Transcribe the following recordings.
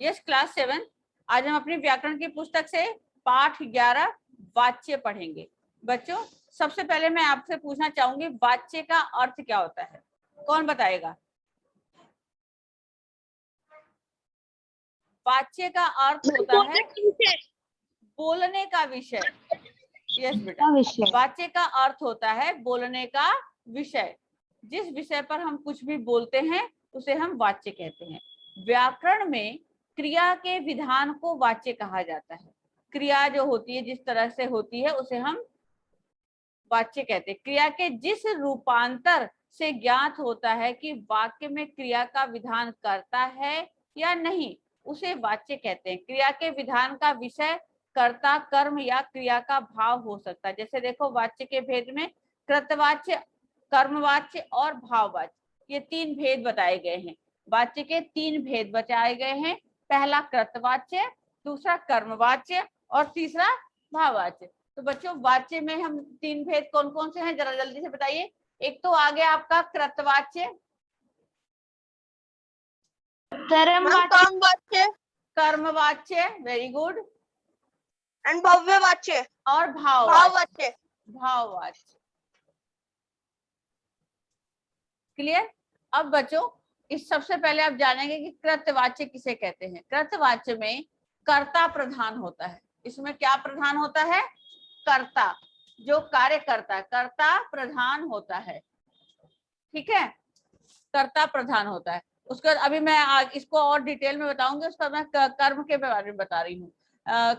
Yes class 7। आज हम अपनी व्याकरण की पुस्तक से पाठ 11 वाच्य पढ़ेंगे। बच्चों सबसे पहले मैं आपसे पूछना चाहूंगी वाच्य का अर्थ क्या होता है, कौन बताएगा? वाच्य का अर्थ होता है बोलने का विषय। यस बेटा, वाच्य का अर्थ होता है बोलने का विषय। जिस विषय पर हम कुछ भी बोलते हैं उसे हम वाच्य कहते हैं। व्याकरण में क्रिया के विधान को वाच्य कहा जाता है। क्रिया जो होती है जिस तरह से होती है उसे हम वाच्य कहते हैं। क्रिया के जिस रूपांतर से ज्ञात होता है कि वाक्य में क्रिया का विधान करता है या नहीं, उसे वाच्य कहते हैं। क्रिया के विधान का विषय कर्ता, कर्म या क्रिया का भाव हो सकता है। जैसे देखो वाच्य के भेद में कृतवाच्य, कर्मवाच्य और भाववाच्य, ये तीन भेद बताए गए हैं। वाच्य के तीन भेद बताए गए हैं, पहला कृतवाच्य, दूसरा कर्मवाच्य और तीसरा भाववाच्य। तो बच्चों वाच्य में हम तीन भेद कौन कौन से हैं, जरा जल्दी से बताइए। एक तो आ गया आपका कृतवाच्य, कर्मवाच्य, वेरी गुड, एंड भव्यवाच्य और भाववाच्य। भाववाच्य क्लियर। अब बच्चों इस सबसे पहले आप जानेंगे कि कृतवाच्य किसे कहते हैं। कृतवाच्य में कर्ता प्रधान होता है। इसमें क्या प्रधान होता है? कर्ता, जो कार्य करता है, कर्ता प्रधान होता है। ठीक है, कर्ता प्रधान होता है। उसके बाद अभी मैं इसको और डिटेल में बताऊंगी, उसका मैं कर्म के बारे में बता रही हूँ।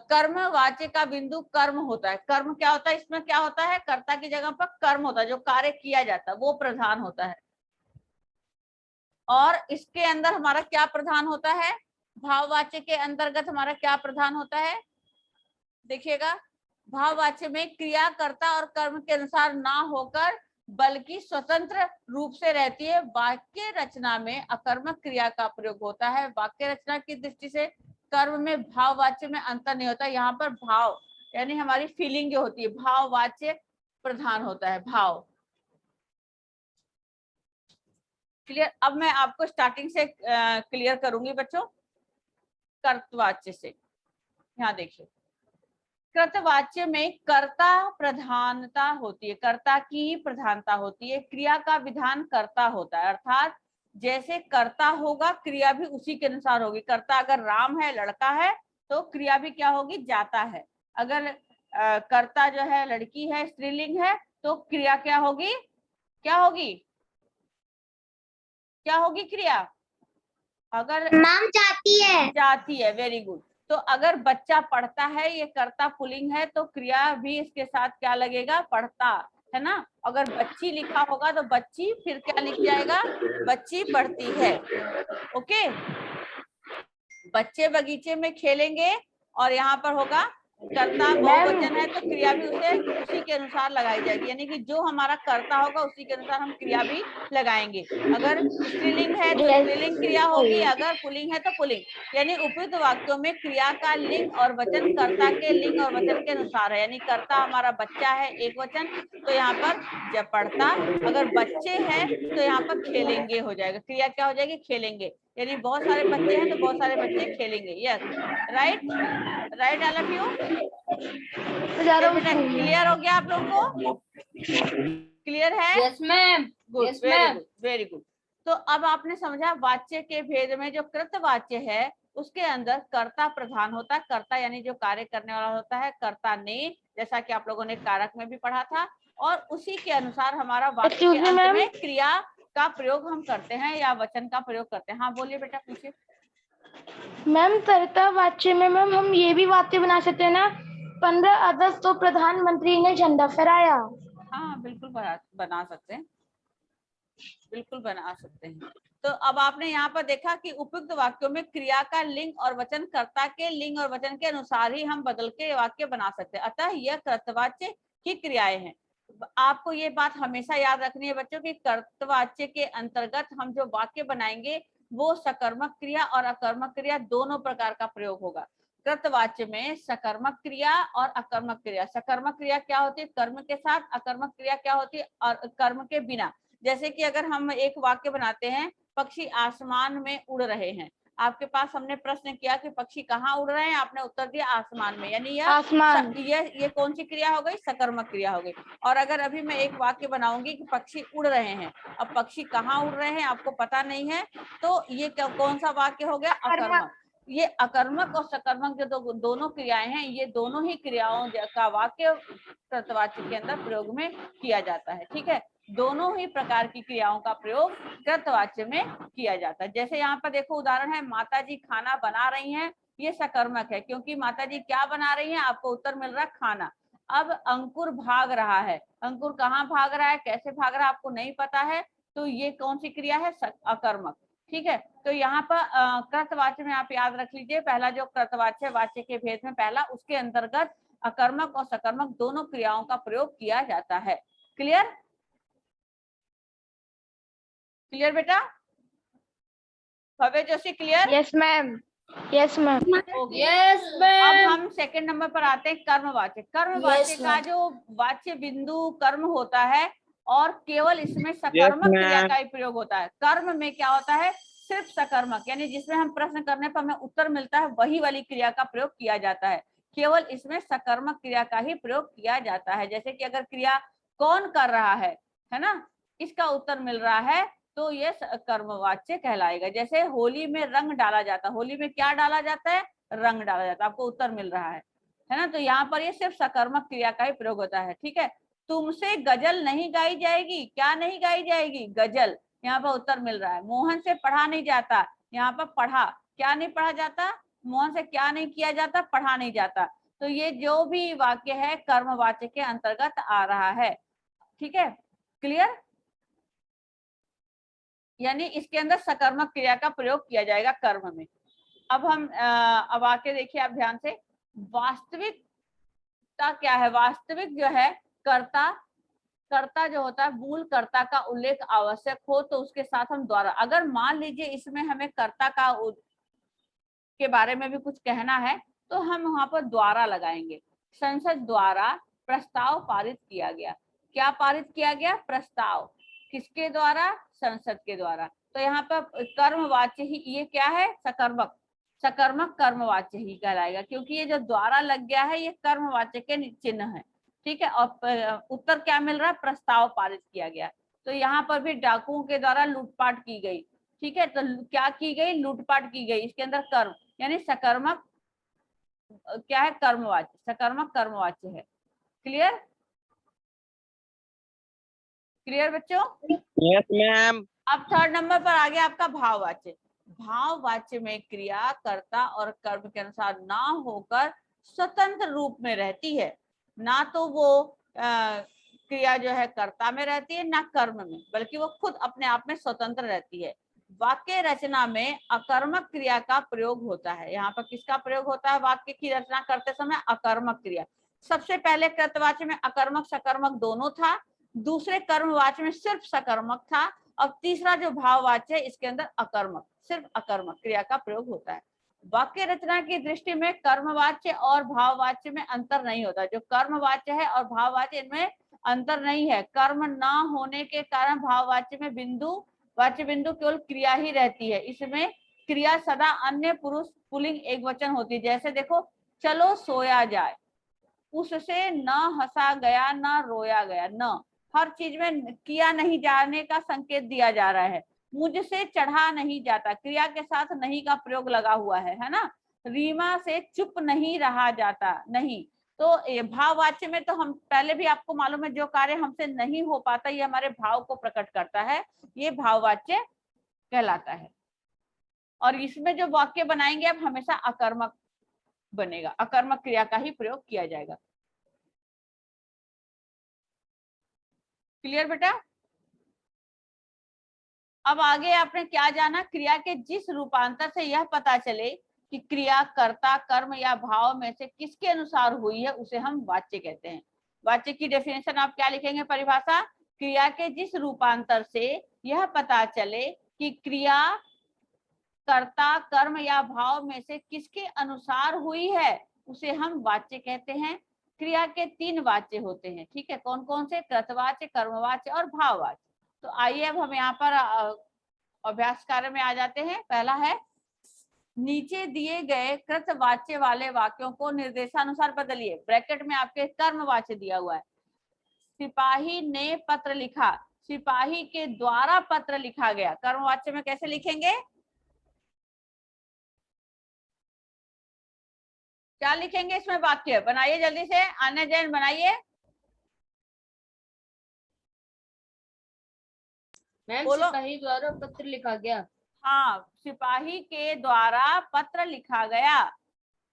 कर्म वाच्य का बिंदु कर्म होता है। कर्म क्या होता है? इसमें क्या होता है? कर्ता की जगह पर कर्म होता है, जो कार्य किया जाता है वो प्रधान होता है। और इसके अंदर हमारा क्या प्रधान होता है? भाववाच्य के अंतर्गत हमारा क्या प्रधान होता है? देखिएगा, भाववाच्य में क्रिया कर्ता और कर्म के अनुसार ना होकर बल्कि स्वतंत्र रूप से रहती है। वाक्य रचना में अकर्मक क्रिया का प्रयोग होता है। वाक्य रचना की दृष्टि से कर्म में भाववाच्य में अंतर नहीं होता। यहाँ पर भाव यानी हमारी फीलिंग जो होती है, भाववाच्य प्रधान होता है। भाव क्लियर। अब मैं आपको स्टार्टिंग से क्लियर करूंगी बच्चों, कर्तवाच्य से। यहाँ देखिए, कृतवाच्य में कर्ता प्रधानता होती है, कर्ता की प्रधानता होती है। क्रिया का विधान कर्ता होता है, अर्थात जैसे कर्ता होगा क्रिया भी उसी के अनुसार होगी। कर्ता अगर राम है, लड़का है, तो क्रिया भी क्या होगी? जाता है। अगर कर्ता जो है लड़की है, स्त्रीलिंग है, तो क्रिया क्या होगी? क्या होगी? क्या होगी क्रिया? अगर नाम जाती है, जाती है, वेरी गुड। तो अगर बच्चा पढ़ता है, ये कर्ता पुल्लिंग है, तो क्रिया भी इसके साथ क्या लगेगा? पढ़ता, है ना। अगर बच्ची लिखा होगा तो बच्ची फिर क्या लिख जाएगा? बच्ची पढ़ती है। ओके, बच्चे बगीचे में खेलेंगे और यहाँ पर होगा कर्ता बहुवचन है, तो क्रिया भी उसी के अनुसार लगाई जाएगी। यानी कि जो हमारा कर्ता होगा उसी के अनुसार हम क्रिया भी लगाएंगे। अगर स्त्रीलिंग है तो स्त्रीलिंग क्रिया होगी, अगर पुल्लिंग है तो पुल्लिंग। यानी उपयुक्त वाक्यों में क्रिया का लिंग और वचन कर्ता के लिंग और वचन के अनुसार है। यानी कर्ता हमारा बच्चा है, एक वचन, तो यहाँ पर जब पढ़ता। अगर बच्चे हैं तो यहाँ पर खेलेंगे हो जाएगा, क्रिया क्या हो जाएगी? खेलेंगे। यानी बहुत सारे बच्चे हैं तो बहुत सारे बच्चे खेलेंगे। Yes, right, right all of you. बेटा क्लियर हो गया आप लोगों को? क्लियर है? Yes ma'am, good, very good, very good. तो अब आपने समझा वाच्य के भेद में जो कृतवाच्य है उसके अंदर कर्ता प्रधान होता है। कर्ता यानी जो कार्य करने वाला होता है, कर्ता ने, जैसा कि आप लोगों ने कारक में भी पढ़ा था। और उसी के अनुसार हमारा वाक्य के अंत में क्रिया का प्रयोग हम करते हैं या वचन का प्रयोग करते हैं। हाँ बोलिए बेटा, पूछिए। मैम कर्तवाच्य में मैम हम ये भी वाक्य बना सकते हैं ना, 15 अगस्त तो प्रधानमंत्री ने झंडा फहराया। हाँ बिल्कुल बना सकते हैं, बिल्कुल बना सकते हैं। तो अब आपने यहाँ पर देखा कि उपयुक्त वाक्यों में क्रिया का लिंग और वचन कर्ता के लिंग और वचन के अनुसार ही हम बदल के वाक्य बना सकते हैं। अतः यह कर्तवाच्य की क्रियाएं हैं। आपको ये बात हमेशा याद रखनी है बच्चों कि कर्तवाच्य के अंतर्गत हम जो वाक्य बनाएंगे वो सकर्मक क्रिया और अकर्मक क्रिया दोनों प्रकार का प्रयोग होगा। कृतवाच्य में सकर्मक क्रिया और अकर्मक क्रिया। सकर्मक क्रिया क्या होती है? कर्म के साथ। अकर्मक क्रिया क्या होती है? और कर्म के बिना। जैसे कि अगर हम एक वाक्य बनाते हैं, पक्षी आसमान में उड़ रहे हैं, आपके पास हमने प्रश्न किया कि पक्षी कहाँ उड़ रहे हैं, आपने उत्तर दिया आसमान में, यानी यह आसमान। ये कौन सी क्रिया हो गई, सकर्मक क्रिया हो गई। और अगर अभी मैं एक वाक्य बनाऊंगी कि पक्षी उड़ रहे हैं, अब पक्षी कहाँ उड़ रहे हैं आपको पता नहीं है, तो ये कौन सा वाक्य हो गया, अकर्मक। ये अकर्मक और सकर्मक जो दोनों क्रियाएं हैं, ये दोनों ही क्रियाओं का वाक्य कृतवाच्य के अंदर प्रयोग में किया जाता है। ठीक है, दोनों ही प्रकार की क्रियाओं का प्रयोग कृतवाच्य में किया जाता है। जैसे यहाँ पर देखो उदाहरण है, माता जी खाना बना रही हैं, ये सकर्मक है क्योंकि माता जी क्या बना रही हैं, आपको उत्तर मिल रहा है खाना। अब अंकुर भाग रहा है, अंकुर कहाँ भाग रहा है, कैसे भाग रहा है आपको नहीं पता है, तो ये कौन सी क्रिया है, अकर्मक। ठीक है, तो यहाँ पर कृतवाच्य में आप याद रख लीजिए, पहला जो कृतवाच्य वाच्य के भेद में पहला, उसके अंतर्गत अकर्मक और सकर्मक दोनों क्रियाओं का प्रयोग किया जाता है। क्लियर, क्लियर बेटा, Bhavya Joshi clear? Yes ma'am, yes ma'am. Yes ma'am. अब हम सेकंड नंबर पर आते हैं, कर्मवाच्य। कर्मवाच्य का जो वाच्य बिंदु कर्म होता है और केवल इसमें सकर्मक क्रिया का ही प्रयोग होता है। कर्म में क्या होता है, सिर्फ सकर्मक, यानी जिसमें हम प्रश्न करने पर हमें उत्तर मिलता है वही वाली क्रिया का प्रयोग किया जाता है, केवल इसमें सकर्मक क्रिया का ही प्रयोग किया जाता है। जैसे कि अगर क्रिया कौन कर रहा है ना, इसका उत्तर मिल रहा है तो ये कर्मवाच्य कहलाएगा। जैसे होली में रंग डाला जाता है, होली में क्या डाला जाता है, रंग डाला जाता है, आपको उत्तर मिल रहा है ना, तो यहाँ पर ये सिर्फ सकर्मक क्रिया का ही प्रयोग होता है। ठीक है, तुमसे गजल नहीं गाई जाएगी, क्या नहीं गाई जाएगी, गजल, यहाँ पर उत्तर मिल रहा है। मोहन से पढ़ा नहीं जाता, यहाँ पर पढ़ा, क्या नहीं पढ़ा जाता, मोहन से क्या नहीं किया जाता, पढ़ा नहीं जाता। तो ये जो भी वाक्य है कर्मवाच्य के अंतर्गत आ रहा है। ठीक है, क्लियर, यानी इसके अंदर सकर्मक क्रिया का प्रयोग किया जाएगा कर्म में। अब हम अब आके देखिए आप ध्यान से, वास्तविकता क्या है, वास्तविक जो है कर्ता, कर्ता जो होता है मूल कर्ता का उल्लेख आवश्यक हो तो उसके साथ हम द्वारा, अगर मान लीजिए इसमें हमें कर्ता का के बारे में भी कुछ कहना है तो हम वहां पर द्वारा लगाएंगे। संसद द्वारा प्रस्ताव पारित किया गया, क्या पारित किया गया, प्रस्ताव, किसके द्वारा, संसद के द्वारा। तो यहाँ पर कर्मवाच्य ही ये क्या है, सकर्मक, सकर्मक कर्मवाच्य ही कहलाएगा, क्योंकि ये जो द्वारा लग गया है ये कर्मवाच्य के चिन्ह है। ठीक है, और उत्तर क्या मिल रहा है, प्रस्ताव पारित किया गया। तो यहाँ पर भी डाकुओं के द्वारा लूटपाट की गई। ठीक है, तो क्या की गई, लूटपाट की गई, इसके अंदर कर्म, यानी सकर्मक क्या है, कर्मवाच्य, सकर्मक कर्मवाच्य है। क्लियर, क्लियर बच्चों? Yes ma'am. अब थर्ड नंबर पर आ गया आपका भाववाच्य। भाववाच्य में क्रिया कर्ता और कर्म के अनुसार ना होकर स्वतंत्र रूप में रहती है, ना तो वो क्रिया जो है कर्ता में रहती है ना कर्म में, बल्कि वो खुद अपने आप में स्वतंत्र रहती है। वाक्य रचना में अकर्मक क्रिया का प्रयोग होता है। यहाँ पर किसका प्रयोग होता है, वाक्य की रचना करते समय अकर्मक क्रिया। सबसे पहले कृतवाच्य में अकर्मक सकर्मक दोनों था, दूसरे कर्मवाच्य में सिर्फ सकर्मक था, अब तीसरा जो भाववाच्य है इसके अंदर अकर्मक, सिर्फ अकर्मक क्रिया का प्रयोग होता है। वाक्य रचना की दृष्टि में कर्मवाच्य और भाववाच्य में अंतर नहीं होता, जो कर्मवाच्य है और भाववाच्य इनमें अंतर नहीं है। कर्म ना होने के कारण भाववाच्य में बिंदु, वाच्य बिंदु केवल क्रिया ही रहती है, इसमें क्रिया सदा अन्य पुरुष पुल्लिंग एकवचन होती है। जैसे देखो, चलो सोया जाए, उससे न हंसा गया न रोया गया, न, हर चीज में किया नहीं जाने का संकेत दिया जा रहा है। मुझसे चढ़ा नहीं जाता, क्रिया के साथ नहीं का प्रयोग लगा हुआ है ना। रीमा से चुप नहीं रहा जाता, नहीं, तो ये भाववाच्य में तो हम पहले भी आपको मालूम है, जो कार्य हमसे नहीं हो पाता ये हमारे भाव को प्रकट करता है, ये भाववाच्य कहलाता है। और इसमें जो वाक्य बनाएंगे अब हमेशा अकर्मक बनेगा, अकर्मक क्रिया का ही प्रयोग किया जाएगा। क्लियर बेटा? अब आगे आपने क्या जाना, क्रिया के जिस रूपांतर से यह पता चले कि क्रिया कर्ता कर्म या भाव में से किसके अनुसार हुई है उसे हम वाच्य कहते हैं। वाच्य की डेफिनेशन आप क्या लिखेंगे, परिभाषा, क्रिया के जिस रूपांतर से यह पता चले कि क्रिया कर्ता कर्म या भाव में से किसके अनुसार हुई है उसे हम वाच्य कहते हैं। क्रिया के 3 वाच्य होते हैं, ठीक है, कौन कौन से, कृतवाच्य, कर्मवाच्य और भाववाच्य। तो आइए अब हम यहाँ पर अभ्यास कार्य में आ जाते हैं। पहला है नीचे दिए गए कृतवाच्य वाले वाक्यों को निर्देशानुसार बदलिए। ब्रैकेट में आपके कर्मवाच्य दिया हुआ है। सिपाही ने पत्र लिखा, सिपाही के द्वारा पत्र लिखा गया। कर्मवाच्य में कैसे लिखेंगे? क्या लिखेंगे इसमें? वाक्य बनाइए जल्दी से, आने जैन बनाइए। मैम बोलो। सिपाही द्वारा पत्र लिखा गया। हाँ, सिपाही के द्वारा पत्र लिखा गया।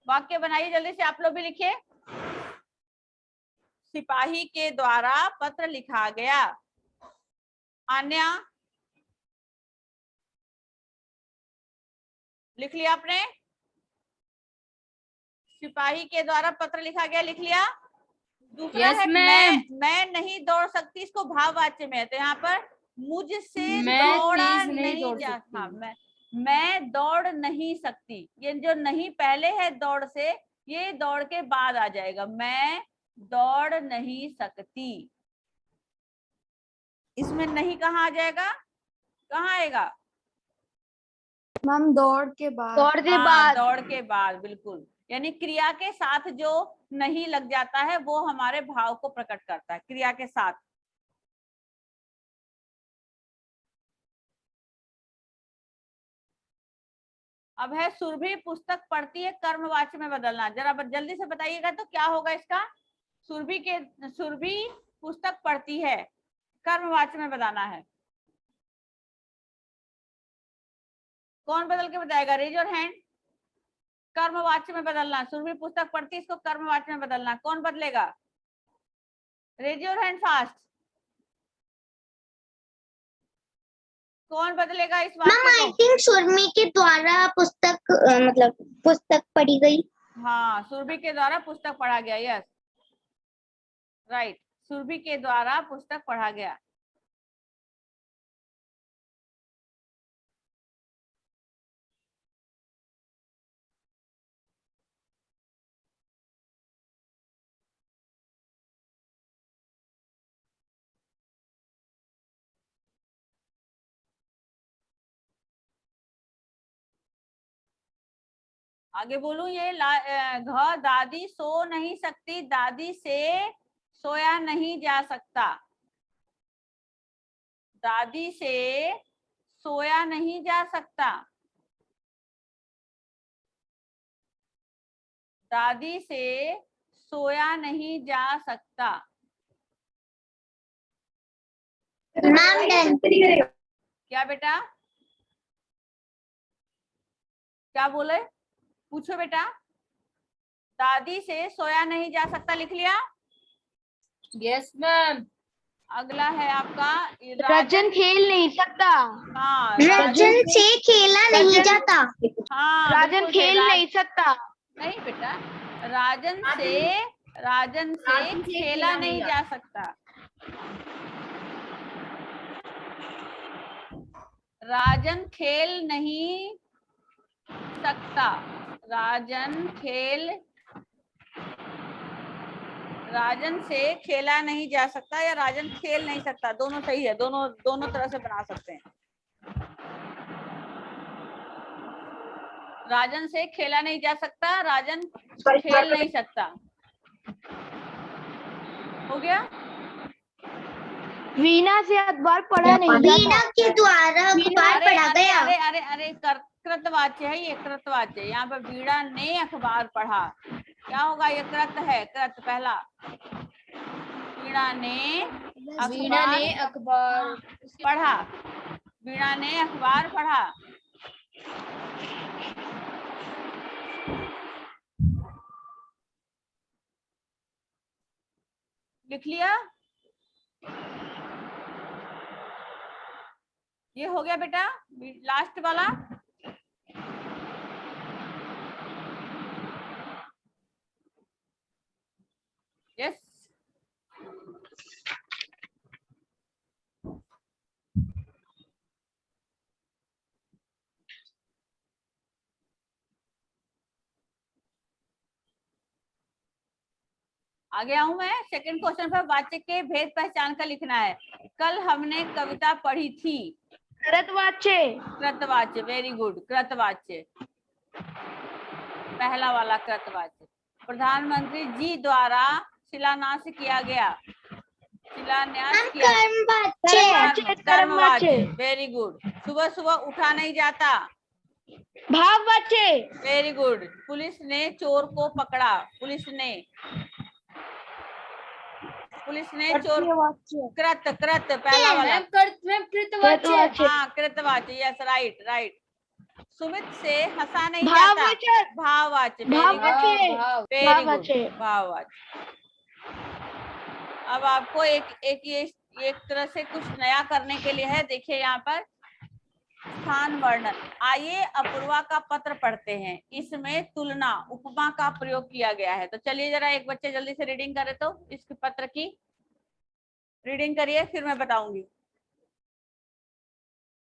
वाक्य बनाइए जल्दी से, आप लोग भी लिखिए। सिपाही के द्वारा पत्र लिखा गया। आन्या लिख लिया आपने? सिपाही के द्वारा पत्र लिखा गया, लिख लिया। दूसरा Yes, है ma'am. मैं नहीं दौड़ सकती, इसको भाववाच्य में है, तो यहाँ पर मुझसे मैं दौड़ा तेज नहीं नहीं दौड़ जा। सकती। हाँ, मैं दौड़ नहीं सकती। ये जो नहीं पहले है दौड़ से, ये दौड़ के बाद आ जाएगा। मैं दौड़ नहीं सकती। इसमें नहीं कहाँ आ जाएगा? कहाँ आएगा? मैम दौड़ के बाद। दौड़ के हाँ, बाद। दौड़ के बाद, बिल्कुल। यानी क्रिया के साथ जो नहीं लग जाता है वो हमारे भाव को प्रकट करता है, क्रिया के साथ। अब है सुरभि पुस्तक पढ़ती है, कर्मवाच्य में बदलना। जरा जल्दी से बताइएगा तो क्या होगा इसका? सुरभि पुस्तक पढ़ती है, कर्मवाच्य में बताना है। कौन बदल के बताएगा? Raise your hand. कर्मवाच्य में बदलना, सुरभि पुस्तक पढ़ती, इसको कर्मवाच्य में बदलना। कौन बदलेगा? Raise your hand fast. कौन बदलेगा इस वाक्य को? आई थिंक सुरभि के द्वारा पुस्तक मतलब पुस्तक पढ़ी गई। हाँ, सुरभि के द्वारा पुस्तक पढ़ा गया। Yes, right. सुरभि के द्वारा पुस्तक पढ़ा गया। आगे बोलूं, ये घ दादी सो नहीं सकती, दादी से सोया नहीं जा सकता। दादी से सोया नहीं जा सकता। दादी से सोया नहीं जा सकता। मैम क्या बेटा? क्या बोले? पूछो बेटा। दादी से सोया नहीं जा सकता लिख लिया? Yes ma'am. अगला है आपका राजन खेल नहीं सकता। हाँ, राजन से खेला नहीं जाता। हाँ, राजन बिल्कुल सही। खेल नहीं सकता। नहीं बेटा, राजन से खेला नहीं जा सकता। राजन खेल नहीं सकता। राजन से खेला नहीं जा सकता या राजन खेल नहीं सकता, दोनों सही है। दोनों तरह से बना सकते हैं। राजन से खेला नहीं जा सकता, राजन खेल नहीं सकता। हो गया? वीणा से अखबार पढ़ा नहीं जाता। वीणा के द्वारा अखबार पढ़ा गया। अरे कृतवाच्य है ये, कृतवाच्य। यहाँ पर वीणा ने अखबार पढ़ा, क्या होगा? ये कृत है, कृत पहला। वीणा ने अखबार पढ़ा। वीणा ने अखबार पढ़ा। लिख लिया? ये हो गया बेटा लास्ट वाला। यस, आगे आऊं मैं। सेकंड क्वेश्चन पर वाच्य के भेद पहचान कर लिखना है। कल हमने कविता पढ़ी थी। कृतवाच्य। कृतवाच्य, वेरी गुड, कृतवाच्य। पहला वाला कृतवाच्य। प्रधानमंत्री जी द्वारा शिलान्यास किया गया, शिलान्यास किया, कर्मवाच्य। Very good. सुबह सुबह उठा नहीं जाता, भाववाच्य। Very good. पुलिस ने चोर को पकड़ा, पुलिस ने चोर, कृत पहला वाला, कृतवाच्य। हाँ कृतवाच्य, यस राइट राइट। सुमित से हंसा नहीं जाता, भाववाच्य। वेरी गुड, भाववाच्य। अब आपको एक तरह से कुछ नया करने के लिए है। देखिए यहाँ पर स्थान वर्णन। आइए अपूर्वा का पत्र पढ़ते हैं। इसमें तुलना उपमा का प्रयोग किया गया है। तो चलिए जरा एक बच्चे जल्दी से रीडिंग करे, तो इस पत्र की रीडिंग करिए, फिर मैं बताऊंगी।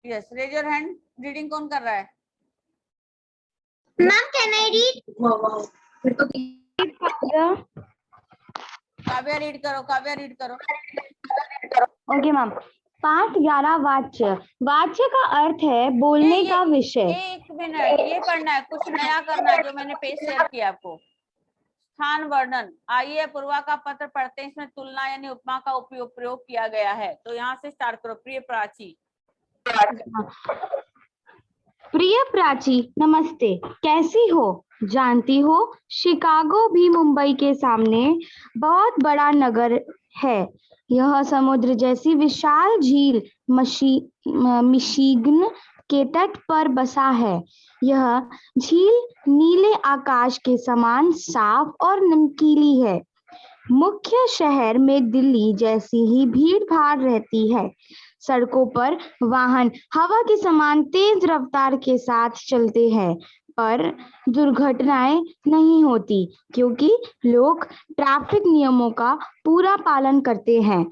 Yes, raise your hand. Reading कौन कर रहा है? Ma'am can I read? Kavya read करो, काव्या रीड करो। Okay ma'am. पाठ 11 वाच्य। वाच्य का अर्थ है बोलने का विषय। एक मिनट, ये पढ़ना है, कुछ नया करना है जो मैंने पेज शेयर किया आपको। स्थान वर्णन। आइए अपूर्वा का पत्र पढ़ते हैं। इसमें तुलना यानी उपमा का प्रयोग किया गया है। तो यहाँ से स्टार्ट करो। प्रिय प्राची। प्रिय प्राची, नमस्ते, कैसी हो? जानती हो शिकागो भी मुंबई के सामने बहुत बड़ा नगर है। यह समुद्र जैसी विशाल झील मिशिगन के तट पर बसा है। यह झील नीले आकाश के समान साफ और नमकीली है। मुख्य शहर में दिल्ली जैसी ही भीड़ भाड़ रहती है। सड़कों पर वाहन हवा के समान तेज रफ्तार के साथ चलते हैं, पर दुर्घटनाएं नहीं होती क्योंकि लोग ट्रैफिक नियमों का पूरा पालन करते हैं।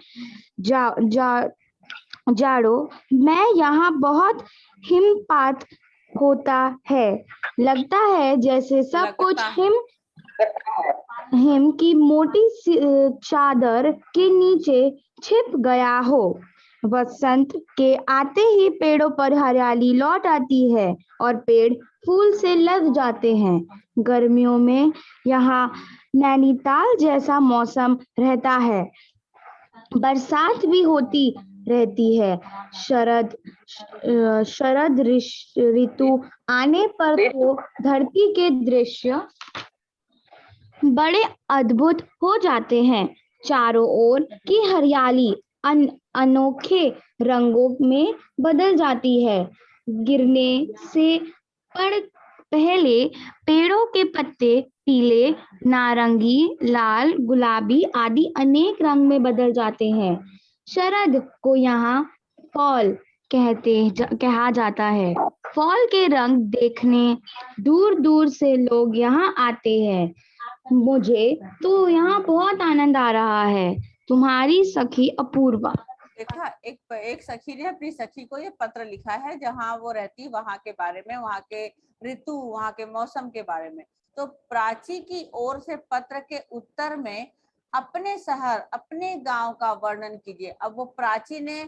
जाड़ों में यहाँ बहुत हिमपात होता है। लगता है जैसे सब कुछ हिम की मोटी चादर के नीचे छिप गया हो। वसंत के आते ही पेड़ों पर हरियाली लौट आती है और पेड़ फूल से लद जाते हैं। गर्मियों में यहाँ नैनीताल जैसा मौसम रहता है। बरसात भी होती रहती है। शरद ऋतु आने पर तो धरती के दृश्य बड़े अद्भुत हो जाते हैं। चारों ओर की हरियाली अनोखे रंगों में बदल जाती है। गिरने से पहले पेड़ों के पत्ते पीले, नारंगी, लाल, गुलाबी आदि अनेक रंग में बदल जाते हैं। शरद को यहाँ फॉल कहा जाता है। फॉल के रंग देखने दूर दूर से लोग यहाँ आते हैं। मुझे तो यहाँ बहुत आनंद आ रहा है। तुम्हारी सखी अपूर्वा। देखा, एक सखी ने अपनी सखी को ये पत्र लिखा है, जहाँ वो रहती वहां के बारे में, वहां के ऋतु, वहां के मौसम के बारे में। तो प्राची की ओर से पत्र के उत्तर में अपने शहर, अपने गांव का वर्णन कीजिए। अब वो प्राची ने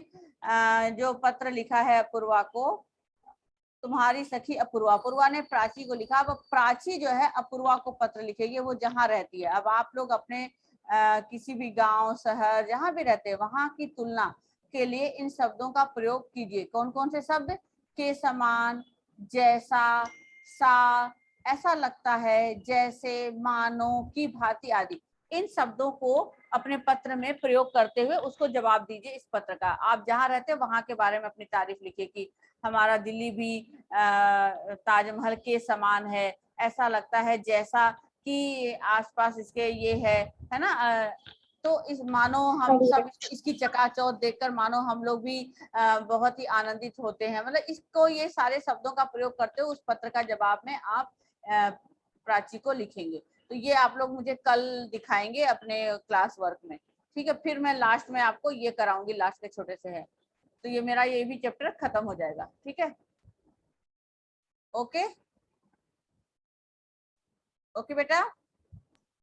जो पत्र लिखा है अपूर्वा को, तुम्हारी सखी अपूर्वा, अपूर्वा ने प्राची को लिखा। अब प्राची जो है अपूर्वा को पत्र लिखेगी, वो जहाँ रहती है। अब आप लोग अपने किसी भी गांव, शहर, जहां भी रहते हैं, वहां की तुलना के लिए इन शब्दों का प्रयोग कीजिए। कौन कौन से शब्द? के समान, जैसा, सा, ऐसा लगता है, जैसे, मानो, की भांति आदि। इन शब्दों को अपने पत्र में प्रयोग करते हुए उसको जवाब दीजिए इस पत्र का। आप जहाँ रहते हैं वहां के बारे में अपनी तारीफ लिखिए कि हमारा दिल्ली भी ताजमहल के समान है, ऐसा लगता है जैसा कि आसपास इसके ये है ना। तो इस मानो हम सब इसकी चकाचौंध देखकर मानो हम लोग भी बहुत ही आनंदित होते हैं। मतलब इसको, ये सारे शब्दों का प्रयोग करते हुए उस पत्र का जवाब में आप प्राची को लिखेंगे। तो ये आप लोग मुझे कल दिखाएंगे अपने क्लास वर्क में, ठीक है। फिर मैं लास्ट में आपको ये कराऊंगी, लास्ट के छोटे से है। तो ये मेरा ये भी चैप्टर खत्म हो जाएगा, ठीक है। ओके ओके बेटा।